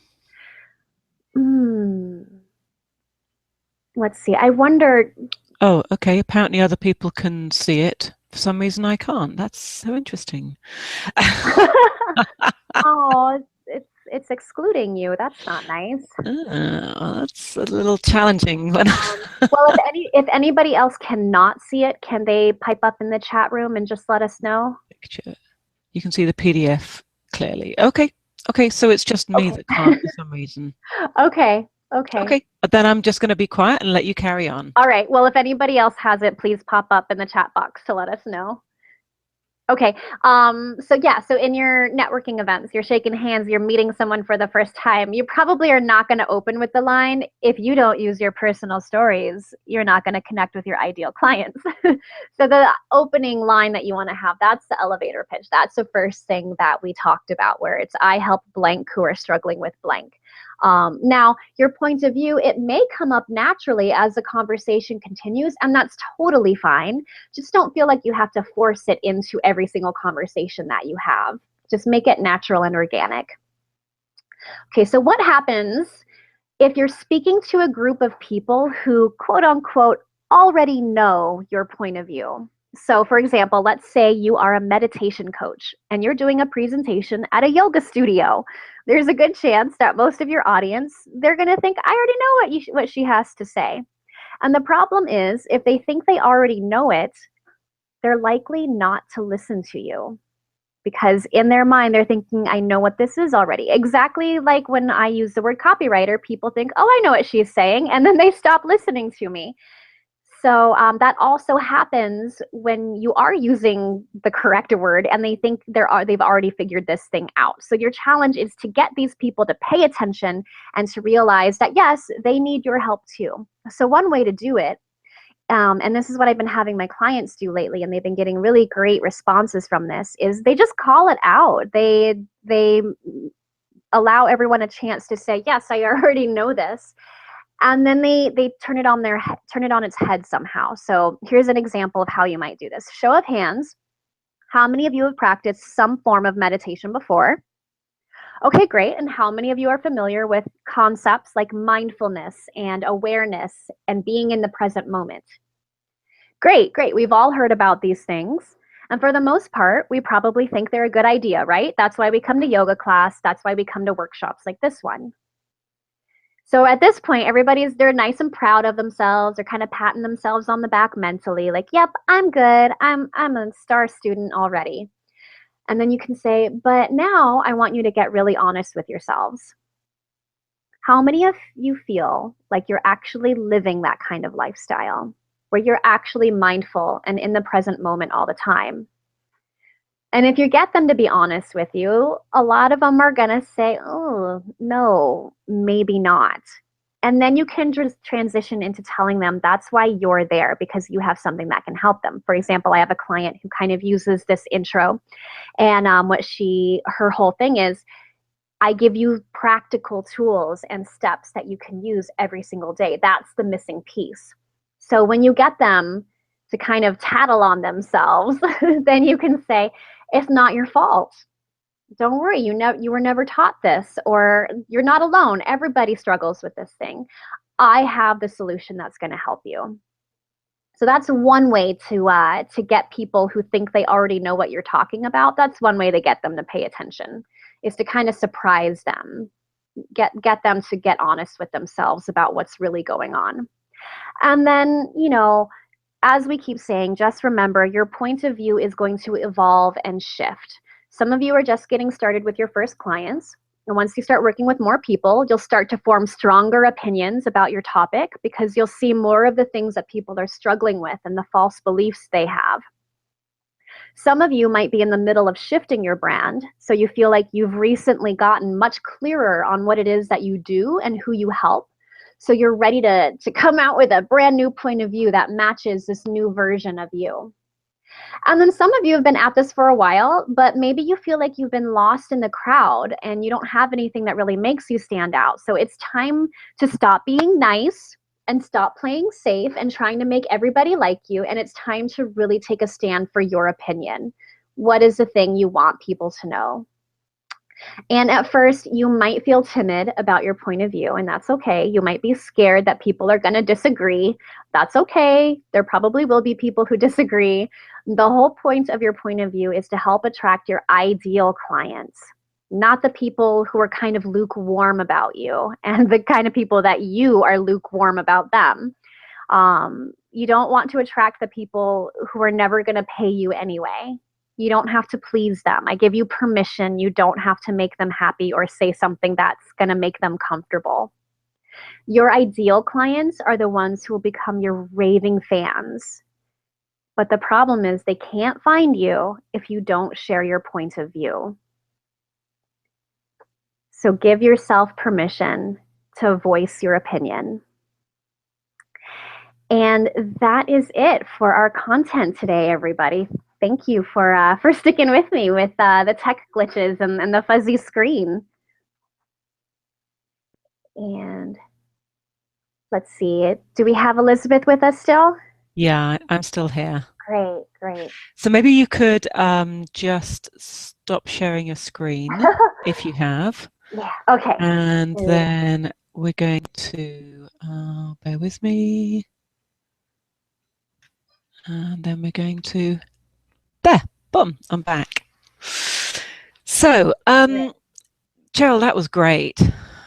Let's see. I wonder. Oh, okay. Apparently other people can see it. For some reason I can't. That's so interesting. Oh, it's excluding you. That's not nice. That's a little challenging. Well, if anybody else cannot see it, can they pipe up in the chat room and just let us know? Picture. You can see the PDF clearly. Okay. So it's just me that can't for some reason. Okay. But then I'm just going to be quiet and let you carry on. All right. Well, if anybody else has it, please pop up in the chat box to let us know. Okay. So in your networking events, you're shaking hands, you're meeting someone for the first time. You probably are not going to open with the line, if you don't use your personal stories, you're not going to connect with your ideal clients. So the opening line that you want to have, that's the elevator pitch. That's the first thing that we talked about, where it's I help blank who are struggling with blank. Now, your point of view, it may come up naturally as the conversation continues, and that's totally fine. Just don't feel like you have to force it into every single conversation that you have. Just make it natural and organic. Okay, so what happens if you're speaking to a group of people who, quote unquote, already know your point of view? So, for example, let's say you are a meditation coach and you're doing a presentation at a yoga studio. There's a good chance that most of your audience, they're going to think, I already know what she has to say. And the problem is, if they think they already know it, they're likely not to listen to you, because in their mind, they're thinking, I know what this is already. Exactly like when I use the word copywriter, people think, oh, I know what she's saying, and then they stop listening to me. So that also happens when you are using the correct word and they think they've already figured this thing out. So your challenge is to get these people to pay attention and to realize that, yes, they need your help too. So one way to do it, and this is what I've been having my clients do lately, and they've been getting really great responses from this, is they just call it out. They allow everyone a chance to say, yes, I already know this. And then they turn it on its head somehow. So here's an example of how you might do this. Show of hands. How many of you have practiced some form of meditation before? Okay, great. And how many of you are familiar with concepts like mindfulness and awareness and being in the present moment? Great, great. We've all heard about these things. And for the most part, we probably think they're a good idea, right? That's why we come to yoga class. That's why we come to workshops like this one. So at this point, they're nice and proud of themselves. They're kind of patting themselves on the back mentally, like, yep, I'm good. I'm a star student already. And then you can say, but now I want you to get really honest with yourselves. How many of you feel like you're actually living that kind of lifestyle, where you're actually mindful and in the present moment all the time? And if you get them to be honest with you, a lot of them are going to say, oh, no, maybe not. And then you can just transition into telling them that's why you're there, because you have something that can help them. For example, I have a client who kind of uses this intro, and her whole thing is, I give you practical tools and steps that you can use every single day. That's the missing piece. So when you get them to kind of tattle on themselves, then you can say, it's not your fault. Don't worry, you were never taught this, or you're not alone. Everybody struggles with this thing. I have the solution that's going to help you. So that's one way to get people who think they already know what you're talking about. That's one way to get them to pay attention, is to kind of surprise them, get them to get honest with themselves about what's really going on. And then, as we keep saying, just remember your point of view is going to evolve and shift. Some of you are just getting started with your first clients. And once you start working with more people, you'll start to form stronger opinions about your topic, because you'll see more of the things that people are struggling with and the false beliefs they have. Some of you might be in the middle of shifting your brand, so you feel like you've recently gotten much clearer on what it is that you do and who you help. So you're ready to come out with a brand new point of view that matches this new version of you. And then some of you have been at this for a while, but maybe you feel like you've been lost in the crowd and you don't have anything that really makes you stand out. So it's time to stop being nice and stop playing safe and trying to make everybody like you. And it's time to really take a stand for your opinion. What is the thing you want people to know? And at first, you might feel timid about your point of view, and that's okay. You might be scared that people are going to disagree. That's okay. There probably will be people who disagree. The whole point of your point of view is to help attract your ideal clients, not the people who are kind of lukewarm about you and the kind of people that you are lukewarm about them. You don't want to attract the people who are never going to pay you anyway. You don't have to please them. I give you permission. You don't have to make them happy or say something that's going to make them comfortable. Your ideal clients are the ones who will become your raving fans. But the problem is they can't find you if you don't share your point of view. So give yourself permission to voice your opinion. And that is it for our content today, everybody. Thank you for sticking with me with the tech glitches and the fuzzy screen. And let's see, do we have Elizabeth with us still? Yeah, I'm still here. Great, great. So maybe you could just stop sharing your screen if you have. Yeah, okay. And then we're going to, bear with me. And then we're going to, there, boom, I'm back. So, Cheryl, that was great.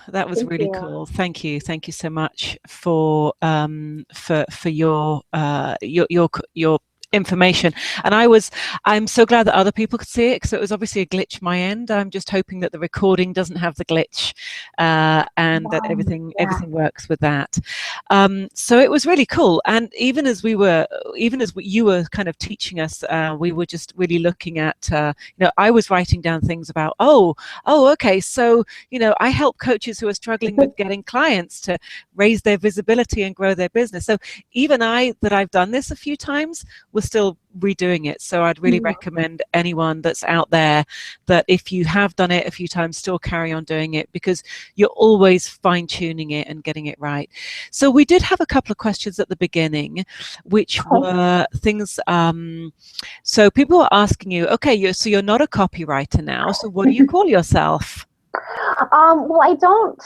That was really cool. Thank you. Thank you so much for your information. And I'm so glad that other people could see it, because it was obviously a glitch my end. I'm just hoping that the recording doesn't have the glitch, and that everything works with that. So it was really cool. And even as you were kind of teaching us, we were just really looking at, I was writing down things about, okay, so, I help coaches who are struggling with getting clients to raise their visibility and grow their business. So even I've done this a few times, we're still redoing it. So I'd really recommend anyone that's out there that if you have done it a few times, still carry on doing it, because you're always fine-tuning it and getting it right. So we did have a couple of questions at the beginning, which were things, so people were asking you, okay, so you're not a copywriter now, so what do you call yourself? Well, I don't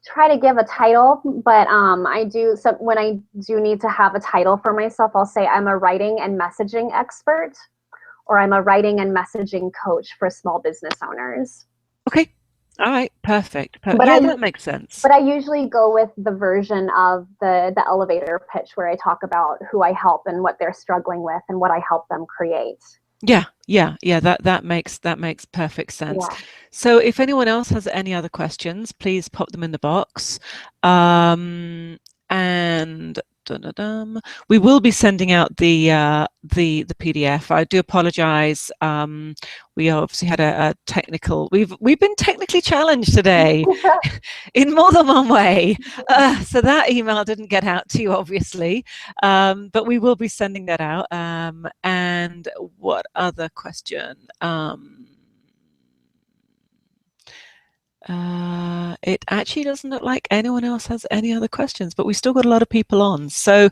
try to give a title, but I do. So when I do need to have a title for myself, I'll say I'm a writing and messaging expert, or I'm a writing and messaging coach for small business owners. Okay. All right. Perfect. But yeah, that makes sense. But I usually go with the version of the elevator pitch, where I talk about who I help and what they're struggling with and what I help them create. Yeah. That makes perfect sense. Yeah. So if anyone else has any other questions, please pop them in the box. And we will be sending out the PDF. I do apologize. We obviously had a technical. We've been technically challenged today in more than one way. So that email didn't get out to you, obviously, but we will be sending that out. And what other question? It actually doesn't look like anyone else has any other questions, but we still got a lot of people on. So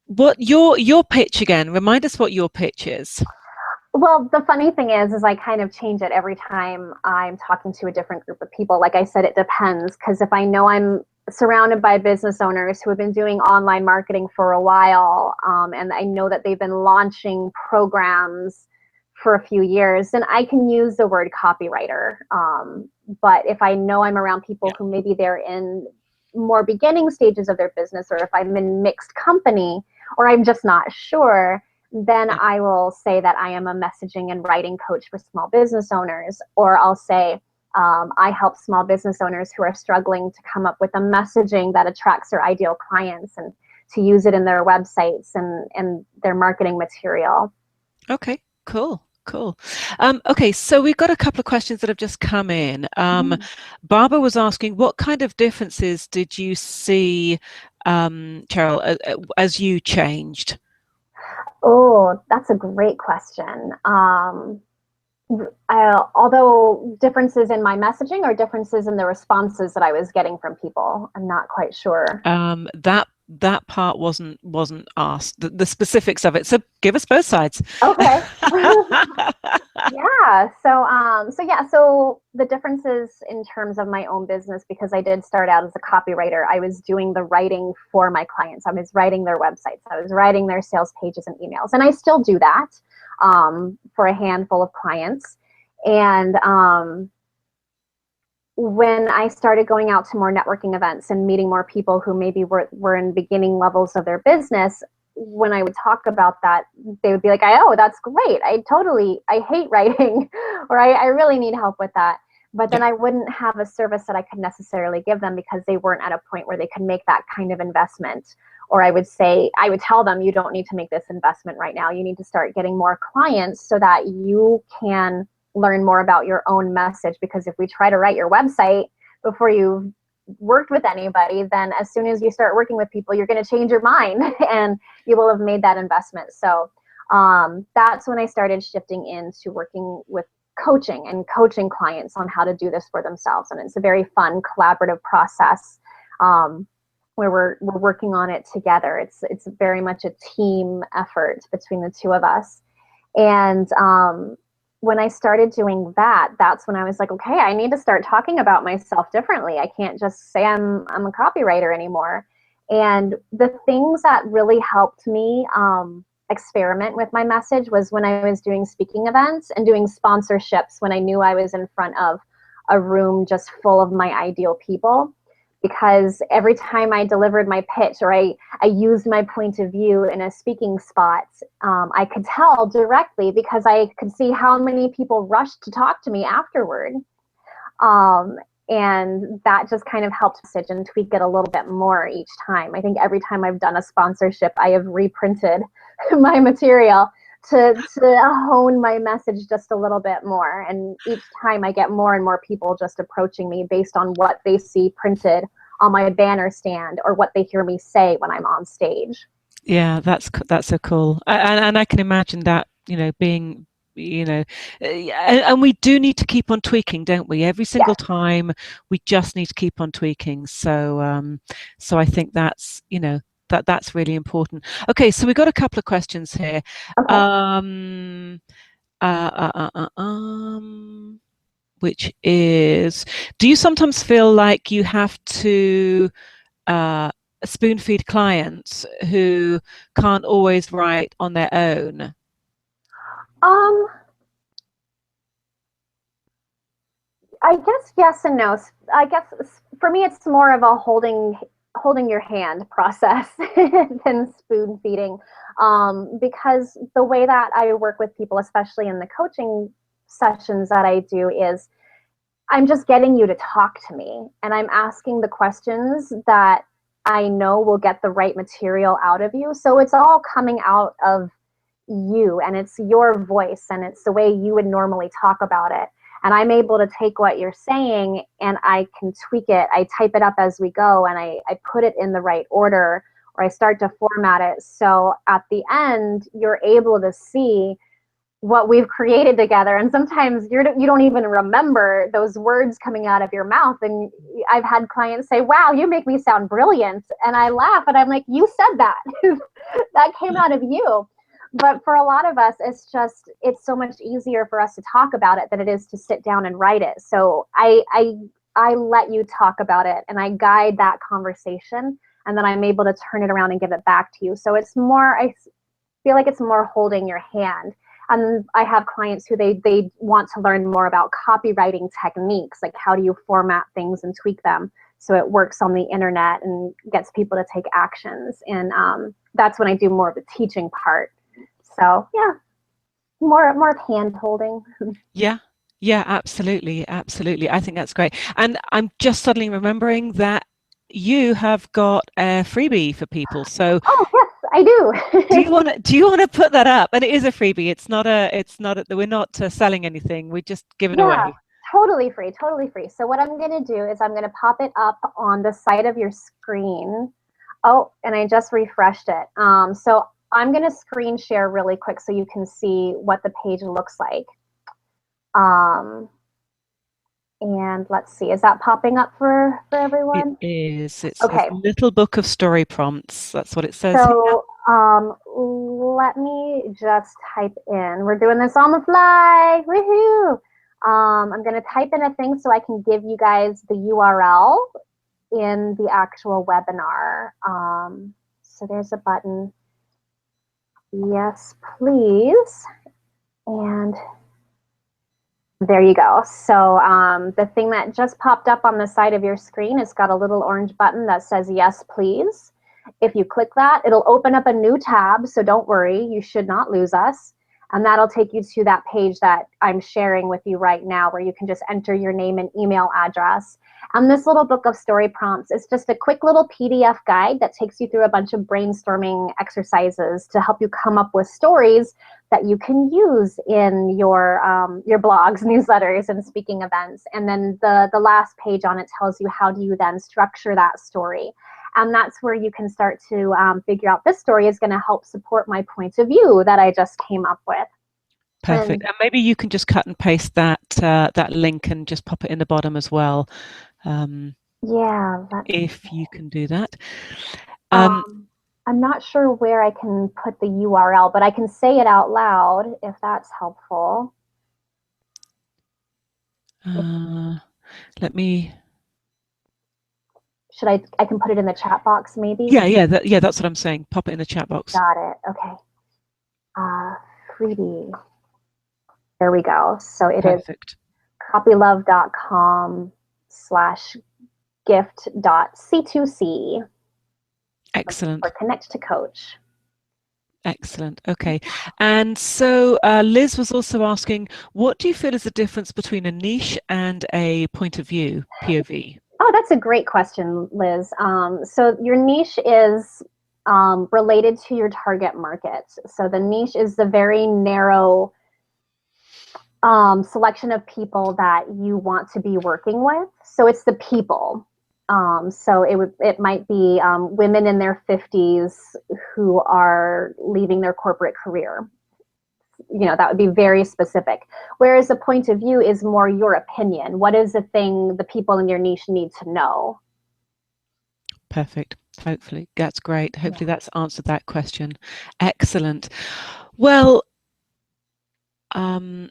what your pitch again? Remind us what your pitch is. Well, the funny thing is I kind of change it every time I'm talking to a different group of people. Like I said, it depends, because if I know I'm surrounded by business owners who have been doing online marketing for a while, and I know that they've been launching programs for a few years, then I can use the word copywriter. But if I know I'm around people who maybe they're in more beginning stages of their business, or if I'm in mixed company, or I'm just not sure, then I will say that I am a messaging and writing coach for small business owners, or I'll say I help small business owners who are struggling to come up with a messaging that attracts their ideal clients and to use it in their websites and their marketing material. Okay, cool. Okay, so we've got a couple of questions that have just come in. Barbara was asking, what kind of differences did you see, Cheryl, as you changed? Oh, that's a great question. Although differences in my messaging or differences in the responses that I was getting from people, I'm not quite sure. That part wasn't asked, the specifics of it. So give us both sides. Okay. Yeah. So the differences in terms of my own business, because I did start out as a copywriter, I was doing the writing for my clients. I was writing their websites. I was writing their sales pages and emails, and I still do that for a handful of clients. And when I started going out to more networking events and meeting more people who maybe were in beginning levels of their business, when I would talk about that, they would be like, oh, that's great. I hate writing, or I really need help with that. But then I wouldn't have a service that I could necessarily give them, because they weren't at a point where they could make that kind of investment, Or I would tell them, you don't need to make this investment right now. You need to start getting more clients so that you can learn more about your own message. Because if we try to write your website before you've worked with anybody, then as soon as you start working with people, you're going to change your mind and you will have made that investment. So that's when I started shifting into working with coaching and coaching clients on how to do this for themselves. And it's a very fun collaborative process where we're working on it together. It's very much a team effort between the two of us. And when I started doing that, that's when I was like, okay, I need to start talking about myself differently. I can't just say I'm a copywriter anymore. And the things that really helped me experiment with my message was when I was doing speaking events and doing sponsorships when I knew I was in front of a room just full of my ideal people. Because every time I delivered my pitch or I used my point of view in a speaking spot, I could tell directly because I could see how many people rushed to talk to me afterward. And that just kind of helped message and tweak it a little bit more each time. I think every time I've done a sponsorship, I have reprinted my material to hone my message just a little bit more. And each time I get more and more people just approaching me based on what they see printed on my banner stand or what they hear me say when I'm on stage. Yeah, that's so cool. And I can imagine that, being, and we do need to keep on tweaking, don't we? Every single time we just need to keep on tweaking. So so I think that's, that's really important. Okay, so we've got a couple of questions here. Okay. Which is, do you sometimes feel like you have to spoon feed clients who can't always write on their own? I guess yes and no. I guess for me, it's more of a holding your hand process than spoon feeding, because the way that I work with people, especially in the coaching sessions that I do, is I'm just getting you to talk to me, and I'm asking the questions that I know will get the right material out of you. So it's all coming out of you, and it's your voice, and it's the way you would normally talk about it. And I'm able to take what you're saying and I can tweak it. I type it up as we go and I put it in the right order, or I start to format it. So at the end, you're able to see what we've created together. And sometimes you don't even remember those words coming out of your mouth. And I've had clients say, wow, you make me sound brilliant. And I laugh and I'm like, you said that. That came out of you. But for a lot of us, it's so much easier for us to talk about it than it is to sit down and write it. So I let you talk about it and I guide that conversation, and then I'm able to turn it around and give it back to you. So it's more, I feel like it's more holding your hand. And I have clients who they want to learn more about copywriting techniques, like how do you format things and tweak them so it works on the internet and gets people to take actions. And that's when I do more of the teaching part. So yeah, more of hand holding. Yeah, absolutely. I think that's great. And I'm just suddenly remembering that you have got a freebie for people. So oh yes, I do. do you want to put that up? And it is a freebie. We're not selling anything. We just give it away. Totally free. So what I'm going to do is I'm going to pop it up on the side of your screen. Oh, and I just refreshed it. So I'm going to screen share really quick so you can see what the page looks like. And let's see, is that popping up for everyone? It is. It's okay. A little book of story prompts. That's what it says. So let me just type in. We're doing this on the fly. Woohoo! I'm going to type in a thing so I can give you guys the URL in the actual webinar. So there's a button. Yes, please. And there you go. So the thing that just popped up on the side of your screen, it's got a little orange button that says yes, please. If you click that, it'll open up a new tab. So don't worry, you should not lose us. And that'll take you to that page that I'm sharing with you right now, where you can just enter your name and email address. And this little book of story prompts is just a quick little PDF guide that takes you through a bunch of brainstorming exercises to help you come up with stories that you can use in your blogs, newsletters, and speaking events. And then the last page on it tells you how do you then structure that story. And that's where you can start to figure out, this story is going to help support my point of view that I just came up with. Perfect. And maybe you can just cut and paste that that link and just pop it in the bottom as well. Yeah. If you can do that. I'm not sure where I can put the URL, but I can say it out loud if that's helpful. Let me... Should I can put it in the chat box maybe? Yeah, that's what I'm saying. Pop it in the chat box. Got it. Okay. Freebie. There we go. So it Perfect. is copylove.com/gift.c2c. Excellent. For Connect to Coach. Excellent. Okay. And so Liz was also asking, what do you feel is the difference between a niche and a point of view, POV? Oh, that's a great question, Liz. So your niche is related to your target market. So the niche is the very narrow selection of people that you want to be working with. So it's the people. So it might be women in their 50s who are leaving their corporate career. That would be very specific. Whereas a point of view is more your opinion. What is the thing the people in your niche need to know? Perfect. Hopefully. That's great. Hopefully that's answered that question. Excellent. Well, I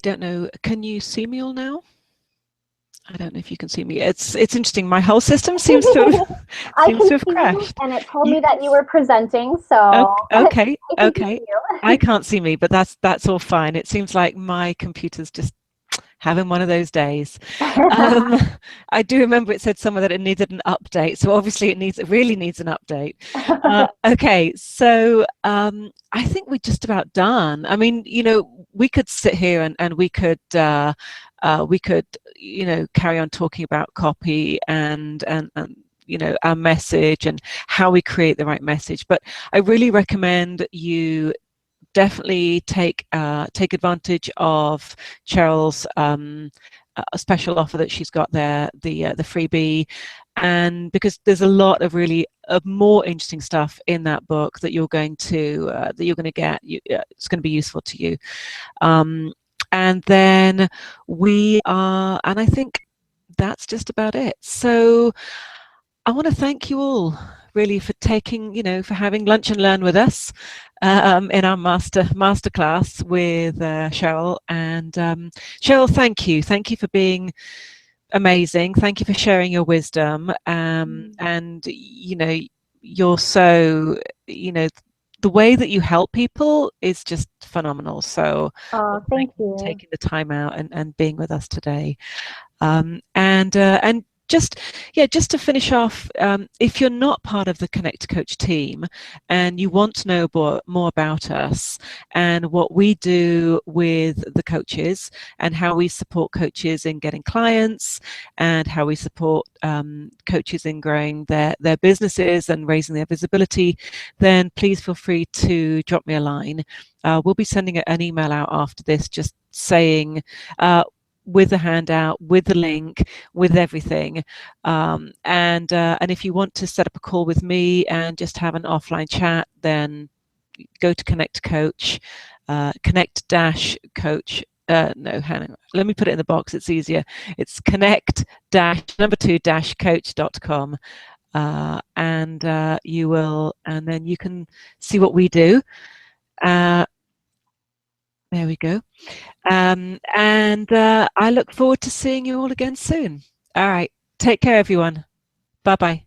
don't know. Can you see me all now? I don't know if you can see me. It's interesting. My whole system seems to have crashed. And it told me that you were presenting. So okay. I can't see me, but that's all fine. It seems like my computer's just having one of those days. I do remember it said somewhere that it needed an update, so obviously it really needs an update. Okay, so I think we're just about done. I mean, we could sit here and we could carry on talking about copy and our message and how we create the right message, but I really recommend you definitely take advantage of Cheryl's special offer that she's got there, the freebie, and because there's a lot of really more interesting stuff in that book that you're going to get. It's going to be useful to you. And then and I think that's just about it. So I want to thank you all really for for having lunch and learn with us in our masterclass with Cheryl. And Cheryl, thank you for being amazing. Thank you for sharing your wisdom. And you're so the way that you help people is just phenomenal. So thank you for taking the time out and being with us today. And just to finish off, if you're not part of the Connect to Coach team and you want to know more about us and what we do with the coaches and how we support coaches in getting clients and how we support coaches in growing their businesses and raising their visibility, then please feel free to drop me a line. We'll be sending an email out after this just saying with the handout, with the link, with everything, and if you want to set up a call with me and just have an offline chat, then go to Connect Coach, Connect-Coach. No, hang on. Let me put it in the box. It's easier. It's connect-2-coach.com, and then you can see what we do. There we go. And I look forward to seeing you all again soon. All right. Take care, everyone. Bye-bye.